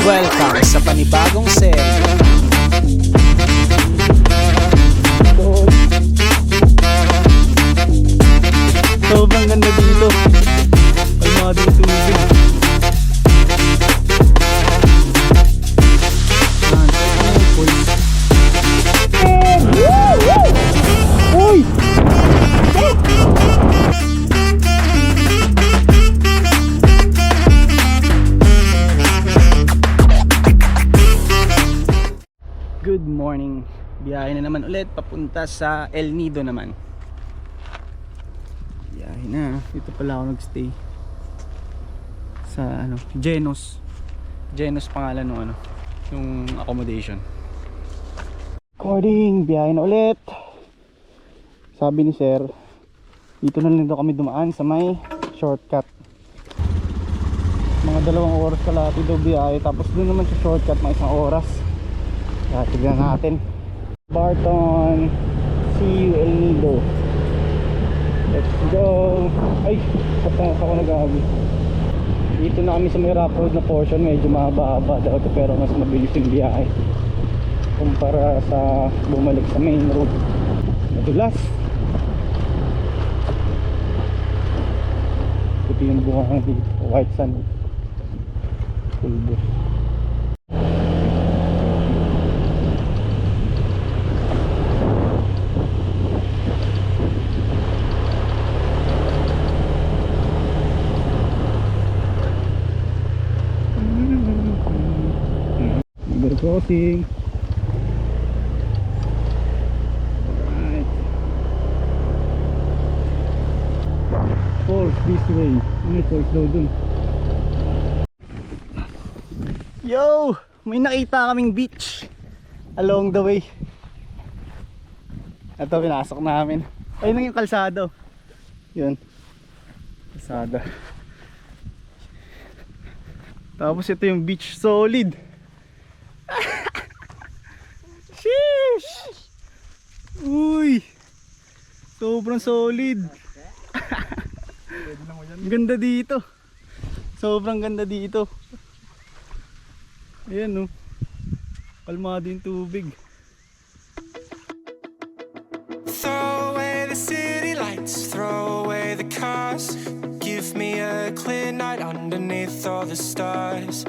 Welcome sa panibagong set. Sobrang ganda dito. Kalmado yung tubig. Uy! Good morning. Biyahe na naman ulit papunta sa El Nido naman. Biyahe na. Dito pala ako nagstay sa Genos. Genos pangalan ng yung accommodation. Recording, biyahe na ulit. Sabi ni Sir, dito na lang daw kami dumaan sa may shortcut. Mga 2 oras kalahati daw biyahe. Tapos doon naman sa shortcut mga 1 oras. Kaya tignan natin. Barton, see you El Nido. Let's go. Ay, patang ako nag-abi. Dito na kami sa may rough road na portion. Medyo mahaba-haba daw ito, pero mas mabilis yung biyahe kumpara sa bumalik sa main road. Madulas. Puti yung bunga dito. White sand. Pulbo. Crossing. Right. Force this way. May force daw dun. Yo! May nakita kaming beach along the way. Ito pinasok namin. Ayun lang yung kalsado. Yun. Kalsada. Tapos ito yung beach, solid. Sheesh! Uy! Sobrang solid. Ganda dito. Sobrang ganda dito. Ayan, no. Kalmado yung tubig. Throw away the city lights, throw away the cars. Give me a clear night underneath all the stars.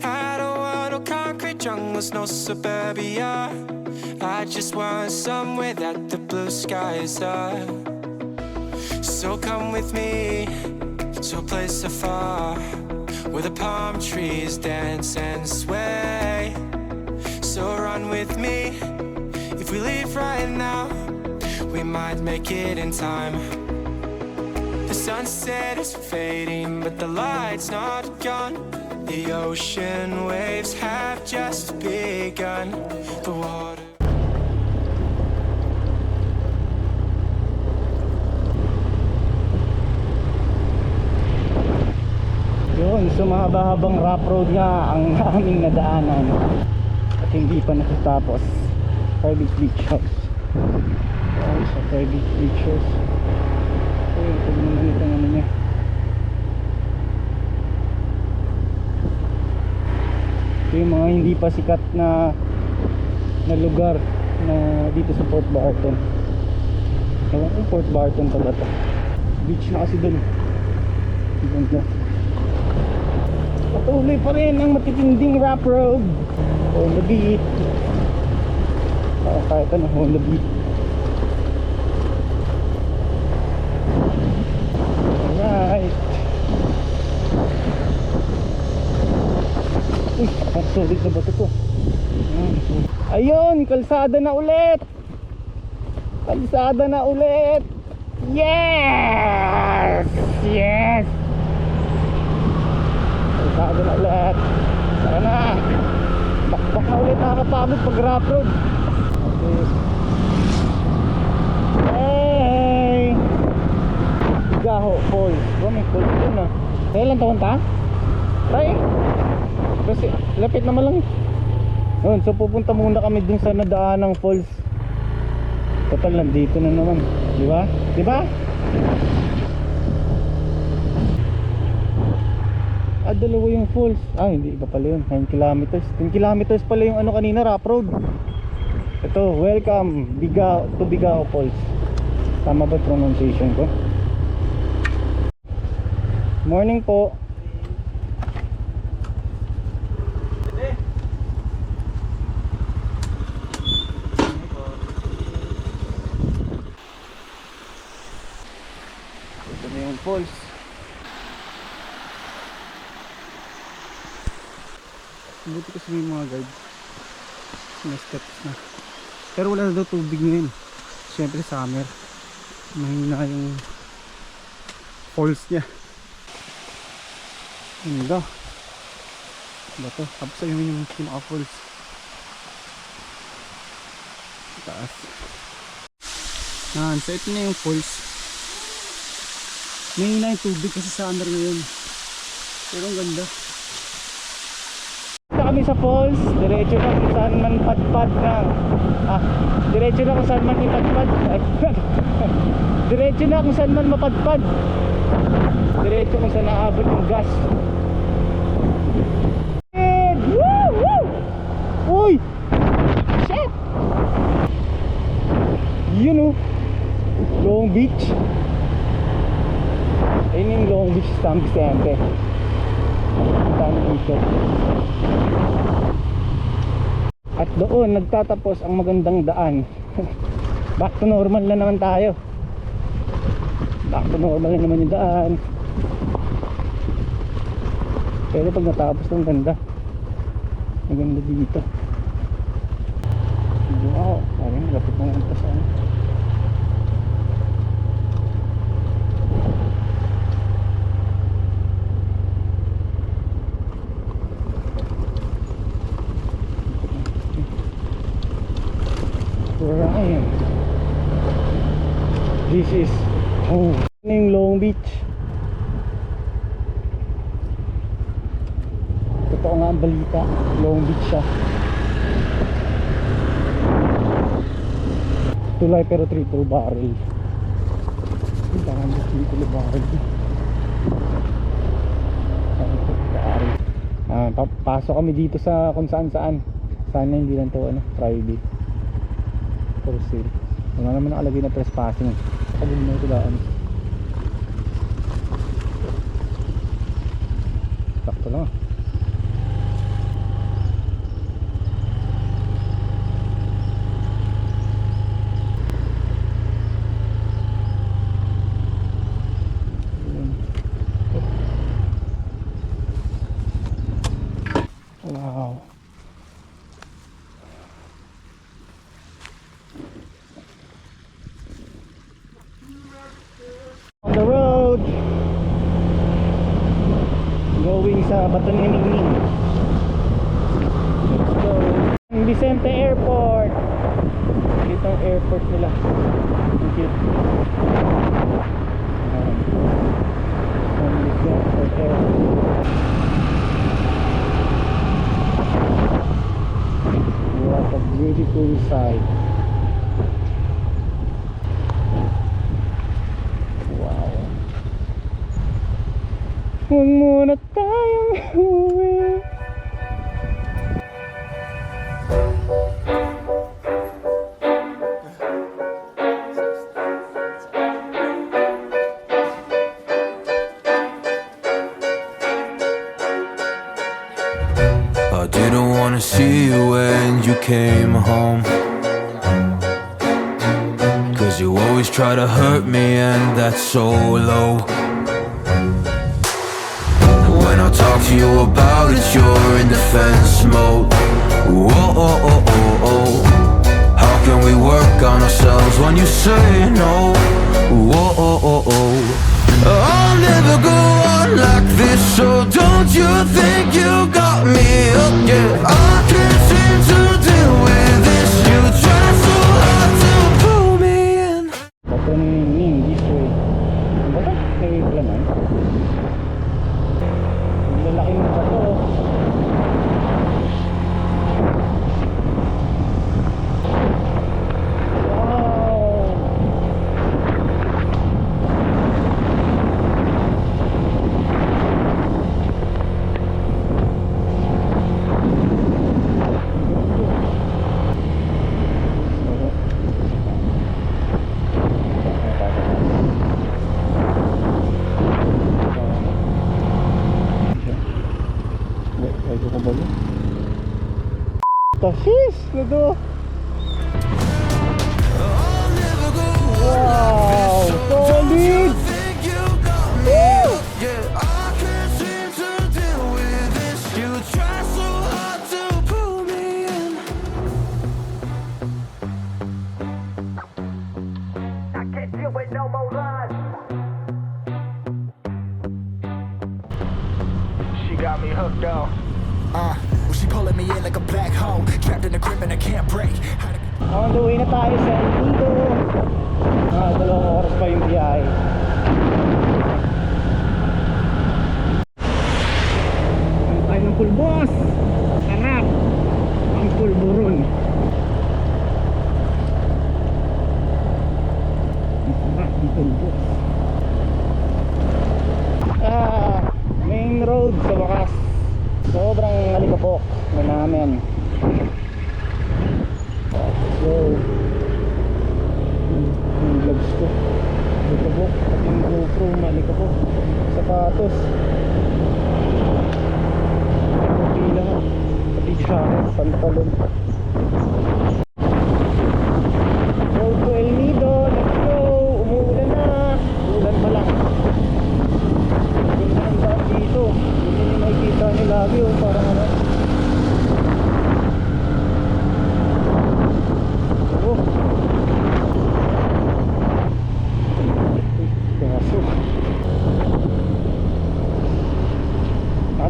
I don't want no concrete jungles, no suburbia. I just want somewhere that the blue skies are. So come with me to a place afar, where the palm trees dance and sway. So run with me. If we leave right now, we might make it in time. The sunset is fading, but the light's not gone. The ocean waves have just begun. The water. Yun, so mahaba-habang rough road nga ang aming nadaanan. At hindi pa natatapos. Private beach house. Ayun sa private beach house. Ayun, pag naman itong niya. Ito yung mga hindi pa sikat na lugar na dito sa Port Barton. Ewan ko Port Barton pa ba ito? Beach na kasi dun. Ganda. Patuloy pa rin ang matitinding rough road. Honda Beat. Kahit ano, Honda Beat. Alright. Uy, ang solid na ba ito? Ayun, kalsada na ulit. Kalsada na ulit. Yes! Yes! Kalsada na ulit. Tara na. Bakbak na ulit, nakakapagod pag rough road. Okay. Hey! Gaho Falls. May falls dun ah. Kailan taon ta? Tay? Kasi lapit naman lang. Yun, so pupunta muna kami dun sa nadaanang falls. Total nandito na naman, di ba? Di ba? dalawa yung falls. Ah, hindi, iba pala yun. 9 kilometers. 10 kilometers pala yung ano kanina, rough road. Ito, welcome to Bigao Falls. Tama ba pronunciation ko? Morning po. Ito na yung falls. Buti kasi may mga guides. May steps na. Pero wala na daw tubig ngayon. Siyempre summer. Mahina yung falls niya. Ganda. Bato. Tapos ayun yung pinaka falls. Taas. So ito na yung falls. Mahina yung tubig kasi summer ngayon. Pero ang ganda. Kami sa falls, diretso na kung saan man padpad na. Diretso na kung saan man ipadpad. Diretso na kung saan man mapadpad. Diretso kung saan naabot yung gas. Woo! Woo! Uy! Shit! Yun oh, Long Beach. Ayun yung Long Beach San Vicente. Tama dito. At doon nagtatapos ang magandang daan. Back to normal na naman tayo. Back to normal na naman yung daan. Pero pag natapos ng ganda. Maganda dito. Wow, parang lapit na lang sa ano. Where I am. This is yung Long Beach. Totoo nga ang balita, Long Beach siya. Tulay pero triple barrel. Ang triple barrel. Papasok kami dito sa kung saan saan. Sana hindi lang to private. For sale. Wala naman nakalagay na trespassing. Pagod mo ito daan. Sakto lang. Wow. On the road going sa Batanimingning. Let's go. Vicente Airport. Dito ang airport nila. Ang cute. Vicente Airport. What a beautiful sight. Huwag muna tayong uwi. I didn't wanna see you when you came home, 'cause you always try to hurt me and that's so low. When I talk to you about it, you're in defense mode. Whoa, oh, oh, oh, oh. How can we work on ourselves when you say no? Whoa, oh, oh, oh. I'll never go on like this, so don't you think you got me up, yeah. I can't seem to deal with this. You try so hard to pull me in. Batanimingning, this way. Ano ba? May laman. Lalaki ng bato. Tashis! Ludo! Wow! Solid! Woo! Got me hooked on. Well, she pulling me in like a black hole, trapped in a grip and I can't break. On the way na tayo sa Lido. 2 oras pa yung biyahe. Ang tayo ng pulbos. Sarap. Ang pulburon. Ang sarap ng pulbos. Main road sa wakas. Sobrang alikabok na namin. So yung vlogs ko alikabok, pati yung GoPro malikabok. Sapatos okay lang, pati jacket, pantalon. Road to El Nido, let's go. Umuulan na, ulan pa lang. Ganda ng daan dito, hindi nyo makikita nyo lagi parang ano.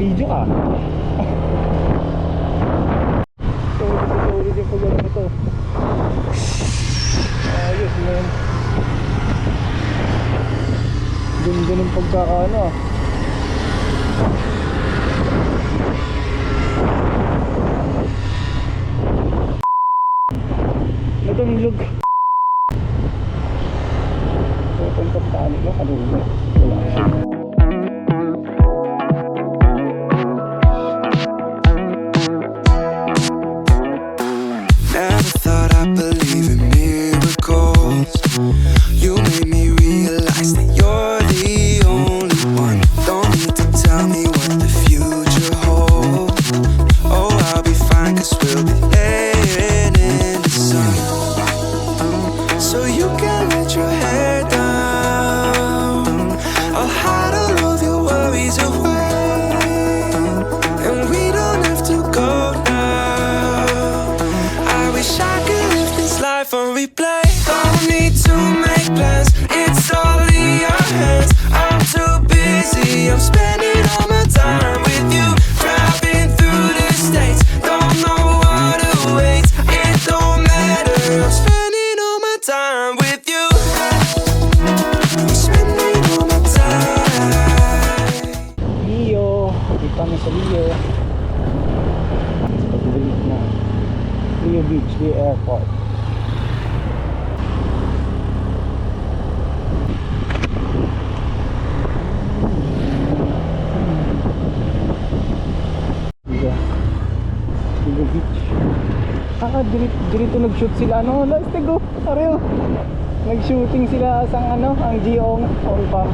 Video ka. Solid yung pagano nito. Ayos man. Ganda ng pagkakaano. Natulog. So, itong tani ko, kanina. Wala siya. You made me realize that you're the only one. Don't need to tell me what the future holds. Oh, I'll be fine 'cause we'll be laying in the sun. So you can let your hair down. I'll hide all of your worries away, and we don't have to go now. I wish I could live this life on replay. Don't need to make plans, it's all in your hands. I'm too busy, I'm spending all my time with you. Driving through the states, don't know what awaits. It don't matter, I'm spending all my time with you. I'm spending all my time. Leo, dito kami sa Leo. Pagbalik na Leo Beach, Leo Airport. Leo Beach. Dirito nag-shoot sila ano, last go. Pareho. Nag-shooting sila sa ano, ang Giong on pa.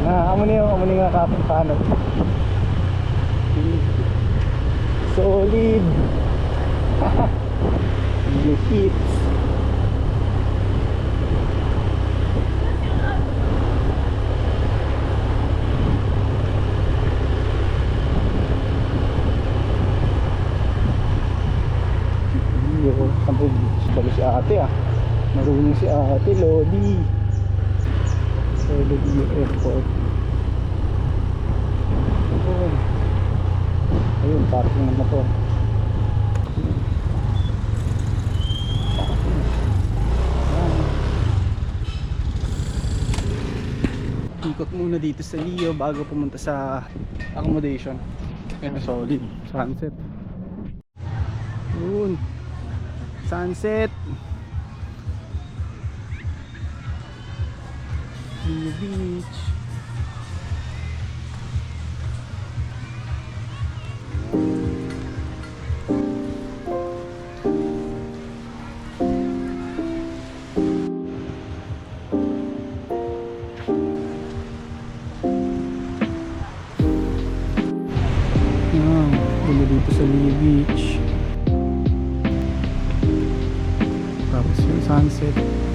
Amo niyo kapon paano. Solid. The hits. Sampo Beach. Bago si ate marunong si ate Lodi. So Lodi Airport. Ayun, parking ng motor. Ikot muna dito sa Leo bago pumunta sa accommodation. Ayan, solid. Sunset. Yun. Sunset. Leo Beach. Dito sa Leo Beach. sunset.